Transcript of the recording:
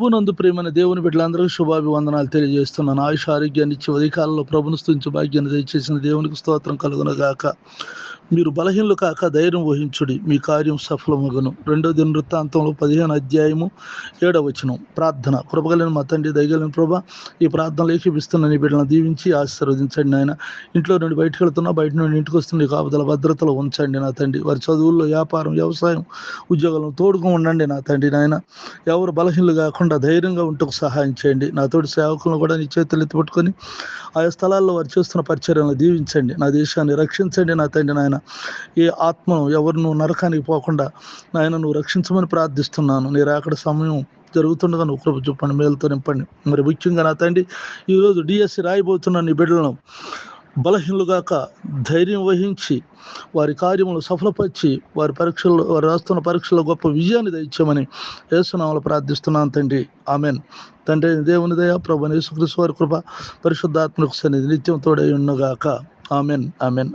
ప్రభువునందు ప్రియమైన దేవుని బిడ్డలందరికీ శుభాభివందనాలు తెలియజేస్తున్నాను. ఆయుష ఆరోగ్యాన్ని ఇచ్చి ఉదయకాలంలో ప్రభుని స్తుతించు భాగ్యాన్ని దయచేసిన దేవునికి స్తోత్రం కలుగునగాక. మీరు బలహీనులు కాక ధైర్యం వహించుడి, మీ కార్యం సఫలమగును. 2వ దినవృత్తాంతంలో 15వ అధ్యాయము 7వ వచనం. ప్రార్థన. కృపగలిగిన మా తండ్రి, దయగలిగిన ప్రభా, ఈ ప్రార్థనలు ఏకీపిస్తున్న నీ బిడ్డలను దీవించి ఆశీర్వదించండి నాయన. ఇంట్లో నుండి బయటకు వెళ్తున్నా, బయట నుండి ఇంటికి వస్తున్న కాపుదల భద్రతలో ఉంచండి నా తండ్రి. వారి చదువుల్లో, వ్యాపారం, వ్యవసాయం, ఉద్యోగాలను తోడుగా ఉండండి నా తండ్రి నాయన. ఎవరు బలహీనులు కాకుండా ధైర్యంగా ఉంటూ సహాయం చేయండి. నా తోటి సేవకులను కూడా నీ చేతులు ఎత్తి పట్టుకొని ఆయా స్థలాల్లో వారు చేస్తున్న పరిచర్యలను దీవించండి. నా దేశాన్ని రక్షించండి నా తండ్రి నాయన. ఏ ఆత్మను ఎవరిను నరకానికి పోకుండా నాయన నువ్వు రక్షించమని ప్రార్థిస్తున్నాను. నీ రాకడ సమయం జరుగుతుండగా నువ్వు కృప చూపండి, మేలుతో నింపండి. మరి ముఖ్యంగా నా తండ్రి, ఈరోజు డిఎస్సి రాయబోతున్న నీ బిడ్డలను బలహీనులుగాక ధైర్యం వహించి వారి కార్యములు సఫలపరిచి వారి రాస్తున్న పరీక్షల్లో గొప్ప విజయాన్ని దయచేయమని యేసునామములో ప్రార్థిస్తున్నాను తండ్రి. ఆమెన్. తండ్రి దేవుని దయ, ప్రభువైన యేసుక్రీస్తు వారి కృప, పరిశుద్ధాత్మకు సన్నిధి నిత్యం తోడై ఉన్నగాక. ఆమెన్. ఆమెన్.